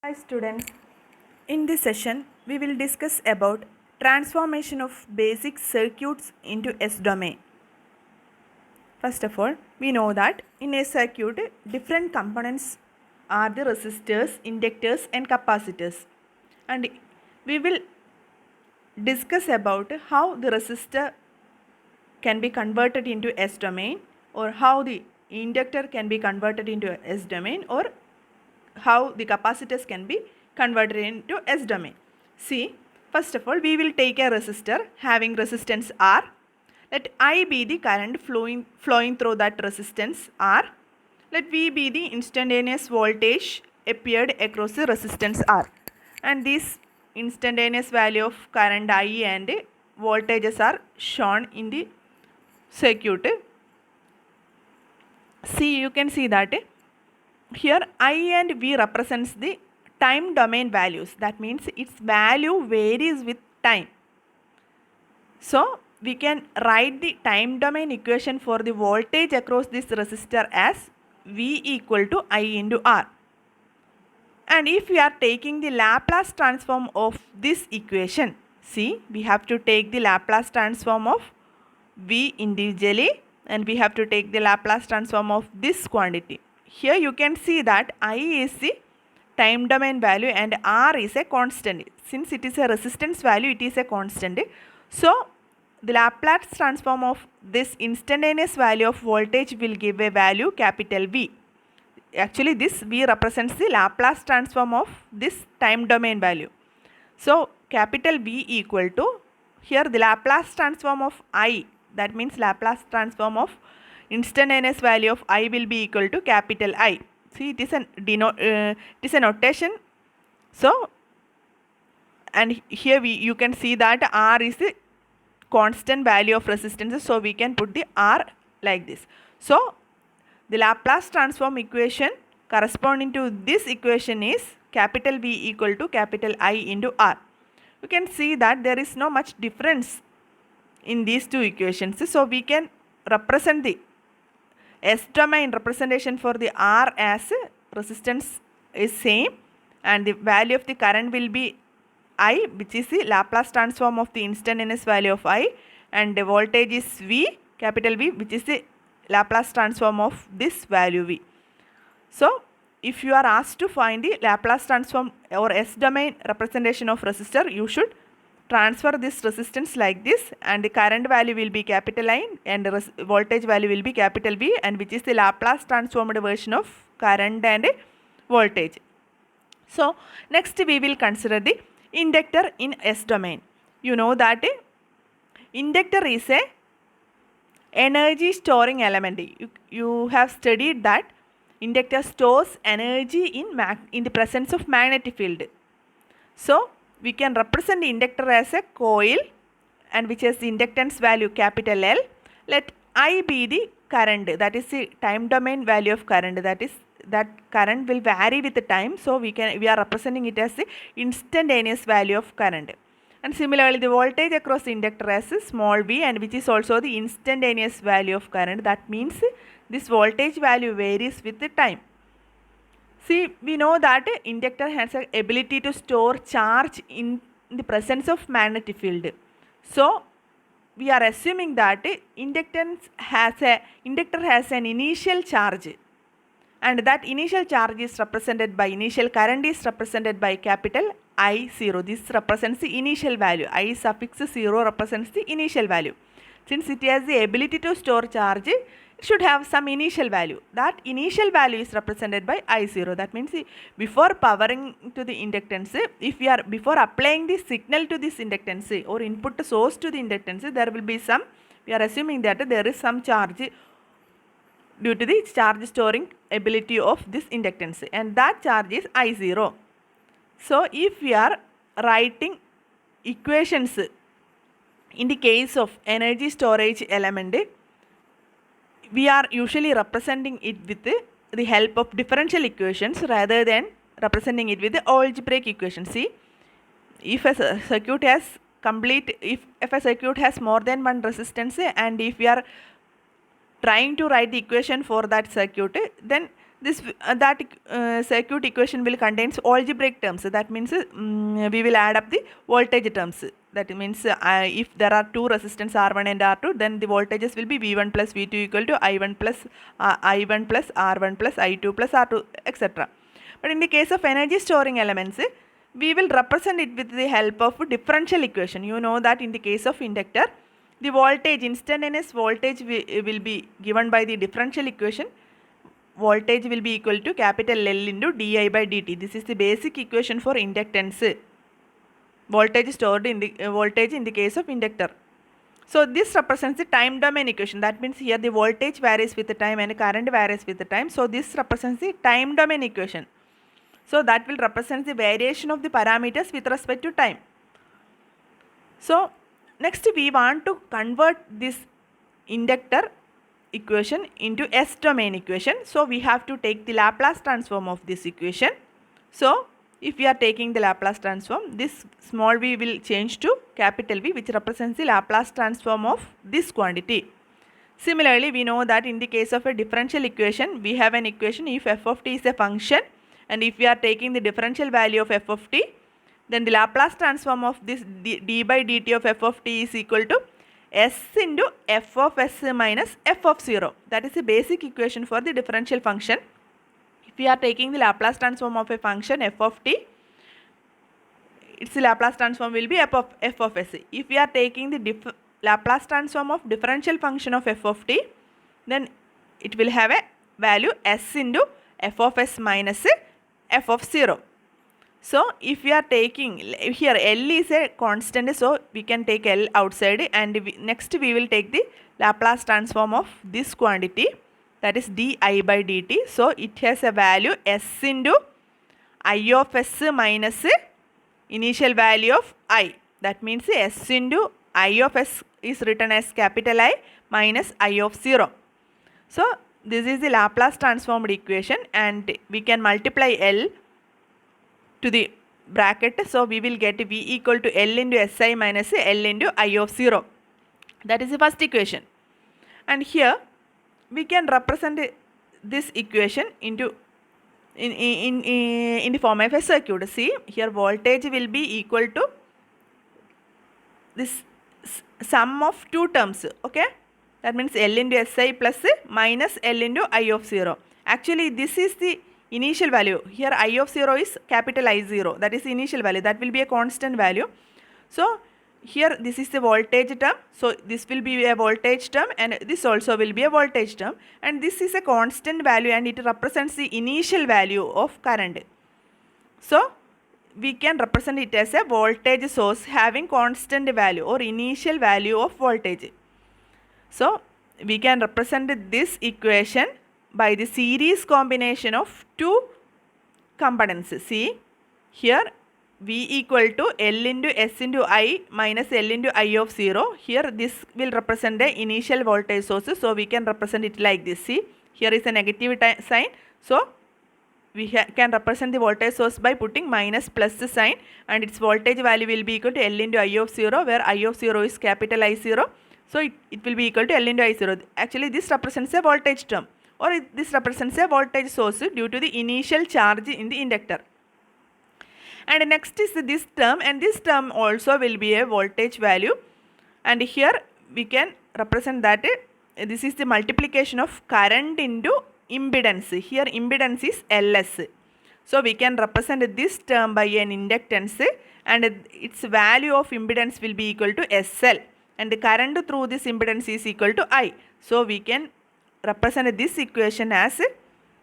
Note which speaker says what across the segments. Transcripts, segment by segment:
Speaker 1: Hi students, in this session we will discuss about transformation of basic circuits into S domain. First of all, we know that in a circuit different components are the resistors, inductors and capacitors, and we will discuss about how the resistor can be converted into S domain, or how the inductor can be converted into S domain, or how the capacitors can be converted into S domain. See, first of all, we will take a resistor having resistance R. Let I be the current flowing through that resistance R. Let V be the instantaneous voltage appeared across the resistance R. And this instantaneous value of current I and voltages are shown in the circuit. See, you can see that here I and V represents the time domain values. That means its value varies with time. So we can write the time domain equation for the voltage across this resistor as V equal to I into R. And if we are taking the Laplace transform of this equation, see, we have to take the Laplace transform of V individually, and we have to take the Laplace transform of this quantity. Here you can see that I is the time domain value and R is a constant. Since it is a resistance value, it is a constant. So the Laplace transform of this instantaneous value of voltage will give a value capital V. Actually this V represents the Laplace transform of this time domain value. So capital V equal to, here the Laplace transform of I, that means Laplace transform of instantaneous value of I will be equal to capital I. See, it is a notation. So, and here you can see that R is the constant value of resistance. So we can put the R like this. So the Laplace transform equation corresponding to this equation is capital V equal to capital I into R. You can see that there is no much difference in these two equations. So we can represent the S domain representation for the R as resistance is same, and the value of the current will be I, which is the Laplace transform of the instantaneous value of I, and the voltage is V, capital V, which is the Laplace transform of this value V. So if you are asked to find the Laplace transform or S domain representation of resistor, you should transfer this resistance like this, and the current value will be capital I and the voltage value will be capital V, and which is the Laplace transformed version of current and voltage. So next we will consider the inductor in S domain. You know that inductor is a energy storing element. You have studied that inductor stores energy in the presence of magnetic field. So we can represent the inductor as a coil, and which has the inductance value capital L. Let I be the current, that is the time domain value of current, that is that current will vary with the time. So we are representing it as the instantaneous value of current. And similarly the voltage across the inductor as small v, and which is also the instantaneous value of current. That means this voltage value varies with the time. See, we know that inductor has an ability to store charge in the presence of magnetic field. So we are assuming that inductor has an initial charge, and that initial charge is represented by, initial current is represented by capital I0. This represents the initial value. I suffix 0 represents the initial value. Since it has the ability to store charge, it should have some initial value. That initial value is represented by I0. That means before powering to the inductance, before applying the signal to this inductance or input source to the inductance, there will be some, we are assuming that there is some charge due to the charge storing ability of this inductance, and that charge is I0. So if we are writing equations in the case of energy storage element, we are usually representing it with the help of differential equations rather than representing it with the algebraic equation. See, if a circuit has if a circuit has more than one resistance, and if we are trying to write the equation for that circuit, then this circuit equation will contains algebraic terms. That means we will add up the voltage terms. That means if there are two resistance R1 and R2, then the voltages will be V1 plus V2 equal to I1 plus R1 plus I2 plus R2, etc. But in the case of energy storing elements, we will represent it with the help of differential equation. You know that in the case of inductor, the voltage, instantaneous voltage will be given by the differential equation. Voltage will be equal to capital L into di by dt. This is the basic equation for inductance. Voltage stored in the voltage in the case of inductor. So this represents the time domain equation. That means here the voltage varies with the time and current varies with the time. So this represents the time domain equation. So that will represent the variation of the parameters with respect to time. So next we want to convert this inductor equation into S domain equation. So we have to take the Laplace transform of this equation. So if we are taking the Laplace transform, this small v will change to capital V, which represents the Laplace transform of this quantity. Similarly, we know that in the case of a differential equation, we have an equation if f of t is a function, and if we are taking the differential value of f of t, then the Laplace transform of this d by dt of f of t is equal to s into f of s minus f of 0. That is the basic equation for the differential function. If we are taking the Laplace transform of a function f of t, its Laplace transform will be f of s. If we are taking the Laplace transform of differential function of f of t, then it will have a value s into f of s minus f of 0. So if we are taking here L is a constant, so we can take L outside, and next we will take the Laplace transform of this quantity, that is di by dt. So it has a value s into I of s minus initial value of I. That means s into I of s is written as capital I minus I of 0. So this is the Laplace transformed equation, and we can multiply L to the bracket. So we will get V equal to L into Si minus L into I of 0. That is the first equation. And here we can represent this equation into in the form of a circuit. See, here voltage will be equal to this sum of two terms. Okay, that means L into Si plus minus L into I of 0. Actually this is the initial value. Here I of 0 is capital I0, that is the initial value, that will be a constant value. So here this is the voltage term, so this will be a voltage term, and this also will be a voltage term, and this is a constant value, and it represents the initial value of current. So we can represent it as a voltage source having constant value or initial value of voltage. So we can represent this equation by the series combination of two components. See, here V equal to L into S into I minus L into I of 0. Here this will represent the initial voltage source, so we can represent it like this. See, here is a negative sign, so we can represent the voltage source by putting minus plus sign, and its voltage value will be equal to L into I of 0, where I of 0 is capital I0. So it will be equal to L into I0. Actually this represents a voltage term, or this represents a voltage source due to the initial charge in the inductor. And next is this term, and this term also will be a voltage value, and here we can represent that this is the multiplication of current into impedance. Here impedance is Ls. So we can represent this term by an inductance, and its value of impedance will be equal to SL, and the current through this impedance is equal to I. So we can represent this equation as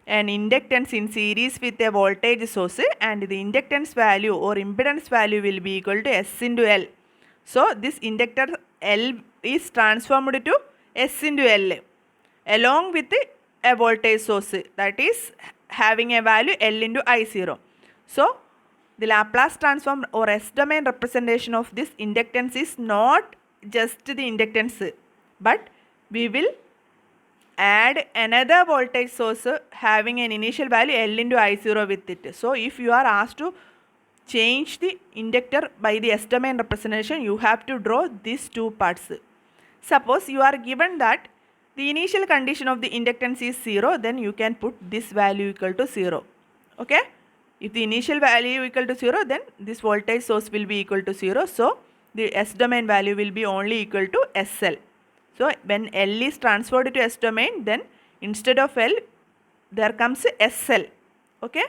Speaker 1: an inductance in series with a voltage source, and the inductance value or impedance value will be equal to S into L. So this inductor L is transformed to S into L along with a voltage source, that is having a value L into I0. So the Laplace transform or S domain representation of this inductance is not just the inductance, but we will add another voltage source having an initial value L into I0 with it. So if you are asked to change the inductor by the S domain representation, you have to draw these two parts. Suppose you are given that the initial condition of the inductance is 0, then you can put this value equal to 0. Okay? If the initial value equal to 0, then this voltage source will be equal to 0. So, the S domain value will be only equal to SL. So, when L is transferred to S domain, then instead of L, there comes SL. Okay?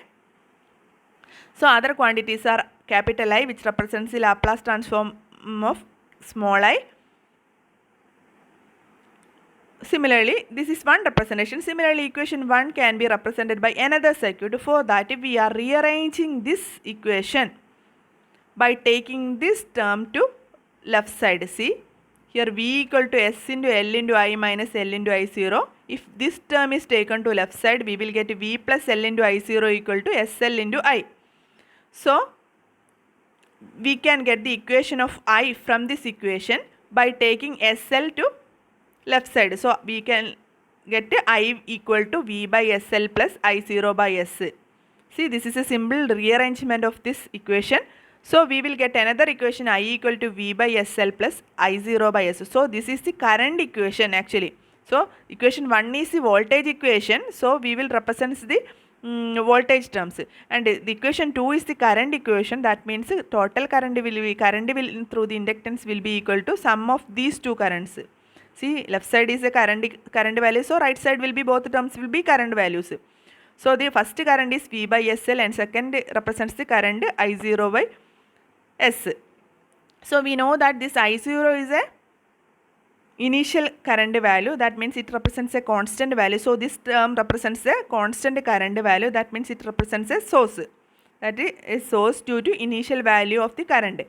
Speaker 1: So, other quantities are capital I, which represents the Laplace transform of small I. Similarly, this is one representation. Similarly, equation 1 can be represented by another circuit. For that, we are rearranging this equation by taking this term to left side. See, here V equal to S into L into I minus L into I0. If this term is taken to left side, we will get V plus L into I0 equal to SL into I. So, we can get the equation of I from this equation by taking SL to left side. So, we can get I equal to V by SL plus I0 by S. See, this is a simple rearrangement of this equation. So, we will get another equation I equal to V by SL plus I0 by S. So, this is the current equation actually. So, equation 1 is the voltage equation. So, we will represent the voltage terms, and the equation 2 is the current equation. That means total current will through the inductance will be equal to sum of these two currents. See, left side is a current value, so right side will be, both terms will be current values. So, the first current is V by SL and second represents the current I0 by S. So, we know that this I0 is a initial current value, that means it represents a constant value. So, this term represents a constant current value, that means it represents a source, that is a source due to initial value of the current.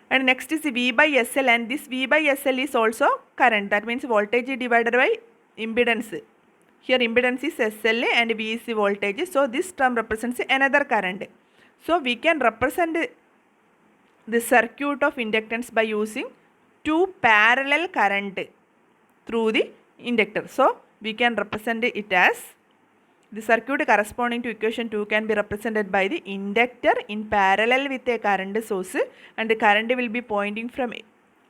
Speaker 1: And next is V by SL, and this V by SL is also current, that means voltage divided by impedance. Here impedance is SL and V is the voltage. So, this term represents another current. So, we can represent the circuit of inductance by using two parallel current through the inductor. So, we can represent it as the circuit corresponding to equation 2 can be represented by the inductor in parallel with a current source, and the current will be pointing from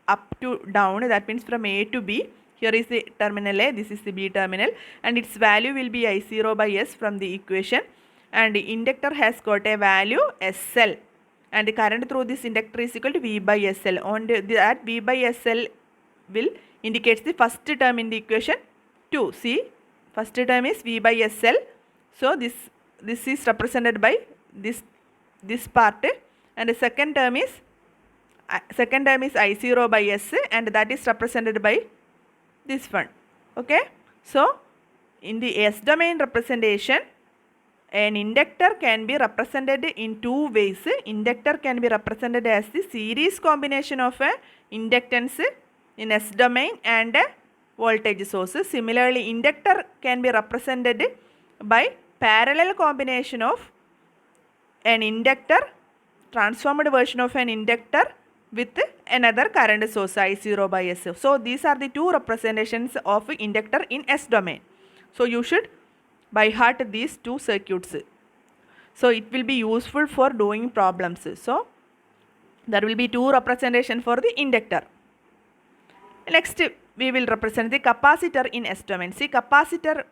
Speaker 1: up to down, that means from A to B. Here is the terminal A, this is the B terminal, and its value will be I0 by S from the equation, and the inductor has got a value SL, and the current through this inductor is equal to V by SL. On that V by SL will indicates the first term in the equation 2. See, first term is V by SL. So, this is represented by this part, and the second term is I0 by S, and that is represented by this one. Okay. So, in the S domain representation, an inductor can be represented in two ways. Inductor can be represented as the series combination of a inductance in S domain and a voltage source. Similarly, inductor can be represented by parallel combination of an inductor, transformed version of an inductor with another current source I0 by S. So, these are the two representations of inductor in S domain. So, you should by heart these two circuits. So, it will be useful for doing problems. So, there will be two representation for the inductor. Next, we will represent the capacitor in S domain. See, capacitor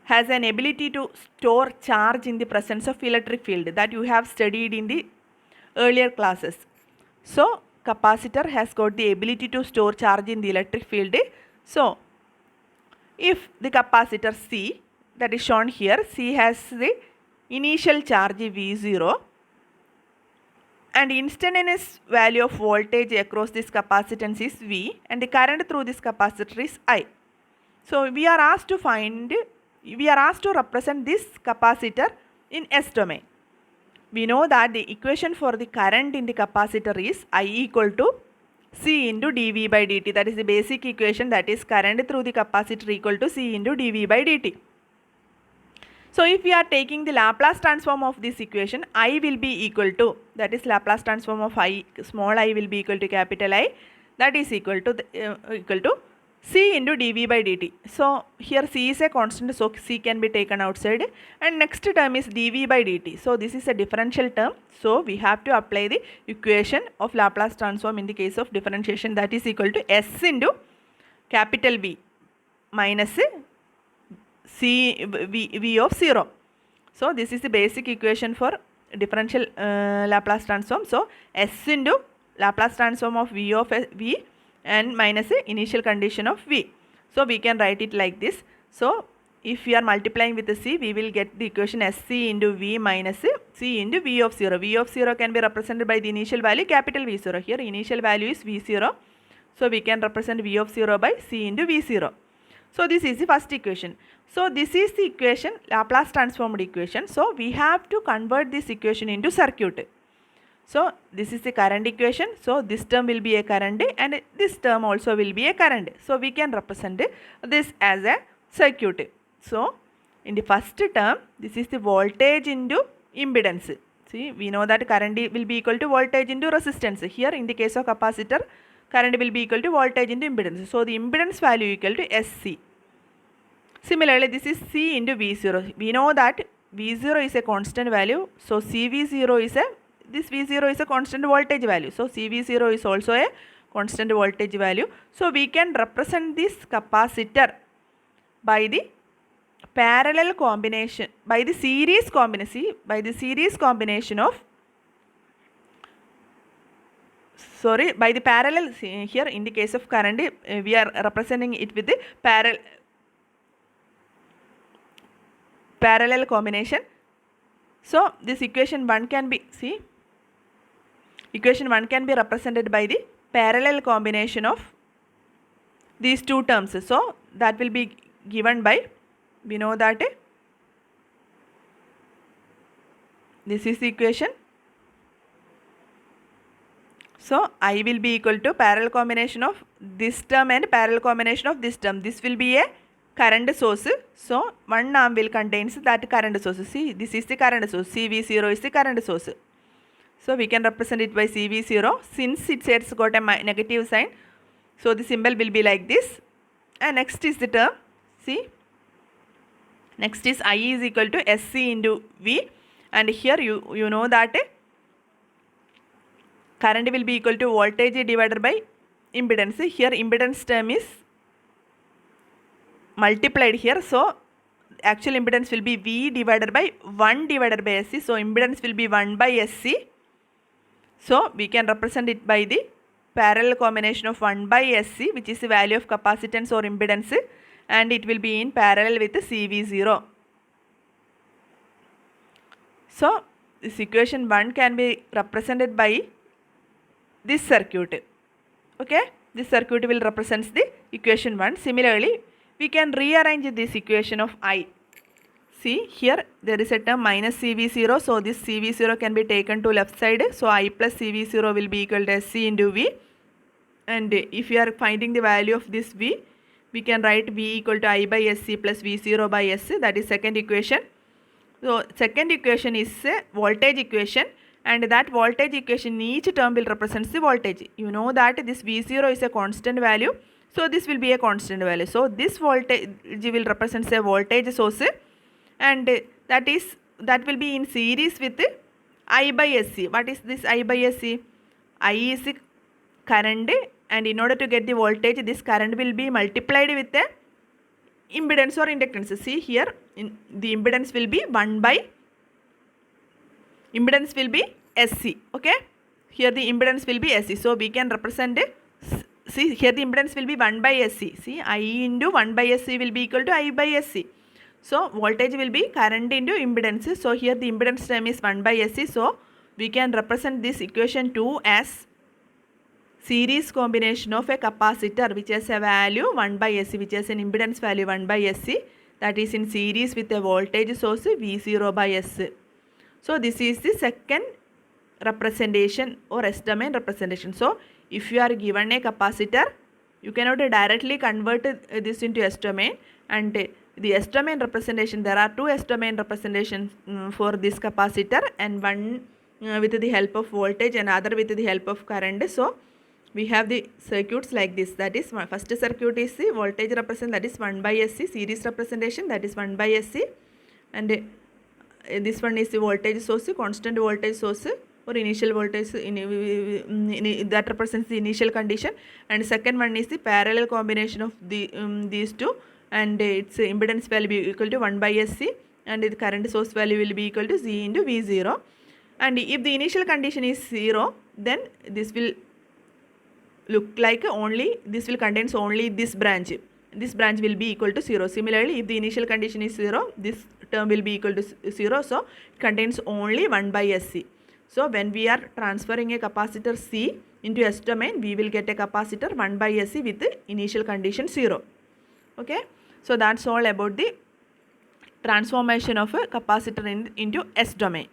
Speaker 1: has an ability to store charge in the presence of electric field that you have studied in the earlier classes. So, capacitor has got the ability to store charge in the electric field. So, if the capacitor C, that is shown here, C has the initial charge V0 and instantaneous value of voltage across this capacitance is V, and the current through this capacitor is I. So, we are asked to represent this capacitor in S domain. We know that the equation for the current in the capacitor is I equal to C into dV by dt. That is the basic equation, that is current through the capacitor equal to C into dV by dt. So, if we are taking the Laplace transform of this equation, I will be equal to, that is Laplace transform of I, small I will be equal to capital I, that is equal to C into dV by dt. So here C is a constant, so C can be taken outside, and next term is dV by dt. So this is a differential term, so we have to apply the equation of Laplace transform in the case of differentiation, that is equal to S into capital V minus V of 0. So this is the basic equation for differential Laplace transform. So S into Laplace transform of V of V and minus the initial condition of V. So we can write it like this. So if we are multiplying with the C, we will get the equation SC into V minus C into V of 0. V of 0 can be represented by the initial value capital V0. Here initial value is V0. So we can represent V of 0 by C into V0. So this is the first equation. So this is the equation, Laplace transformed equation. So we have to convert this equation into circuit. So this is the current equation. So this term will be a current and this term also will be a current. So we can represent this as a circuit. So in the first term, this is the voltage into impedance. See, we know that current will be equal to voltage into resistance. Here in the case of capacitor, current will be equal to voltage into impedance. So the impedance value equal to SC. Similarly, this is C into V0. We know that V0 is a constant value. So CV0 is this V0 is a constant voltage value. So CV0 is also a constant voltage value. So we can represent this capacitor by the parallel combination, by the series combination of, by the parallel, here in the case of current, we are representing it with the parallel combination. So this equation 1 can be, equation 1 can be represented by the parallel combination of these two terms. So that will be given by, we know that this is the equation. So I will be equal to parallel combination of this term and parallel combination of this term. This will be a current source. So one arm will contains that current source. See, this is the current source. CV0 is the current source. So we can represent it by CV0. Since it has got a negative sign, so the symbol will be like this. And next is the term. See, next is I is equal to SC into V. And here you know that current will be equal to voltage divided by impedance. Here impedance term is multiplied here. So actual impedance will be V divided by 1 divided by SC. So impedance will be 1 by SC. So we can represent it by the parallel combination of 1 by SC, which is the value of capacitance or impedance, and it will be in parallel with the CV0. So this equation 1 can be represented by this circuit. Okay, this circuit will represent the equation 1. Similarly, we can rearrange this equation of I. See, here there is a term minus CV0. So this CV0 can be taken to left side. So I plus CV0 will be equal to SC into V. And if we are finding the value of this V, we can write V equal to I by SC plus V0 by S. That is second equation. So second equation is a voltage equation, and that voltage equation, each term will represent the voltage. You know that this V0 is a constant value. So this will be a constant value. So this voltage will represent a voltage source, and that will be in series with I by SC. What is this I by SC? I is current, and in order to get the voltage, this current will be multiplied with the impedance or inductance. See here, the impedance will be 1 by, impedance will be SC. Okay, here the impedance will be SC. So we can represent, see here the impedance will be 1 by SC. See, I into 1 by SC will be equal to I by SC. So voltage will be current into impedance. So here the impedance term is 1 by SC. So we can represent this equation 2 as series combination of a capacitor which has a value 1 by SC, which has an impedance value 1 by SC, that is in series with a voltage source V0 by S. So this is the second representation or S domain representation. So if you are given a capacitor, you cannot directly convert this into S domain, and the S domain representation, there are two S domain representations for this capacitor, and one with the help of voltage and other with the help of current. So we have the circuits like this. That is, first circuit is the voltage represent, that is 1 by SC, series representation, that is 1 by SC, and this one is the voltage source, constant voltage source or initial voltage that represents the initial condition, and second one is the parallel combination of these two, and its impedance value will be equal to 1 by SC, and the current source value will be equal to Z into V0. And if the initial condition is 0, then this will look like only, this will contains only this branch will be equal to 0. Similarly, if the initial condition is 0, this term will be equal to 0, so it contains only 1 by SC. So when we are transferring a capacitor C into S domain, we will get a capacitor 1 by SC with the initial condition 0. Okay, so that's all about the transformation of a capacitor into S domain.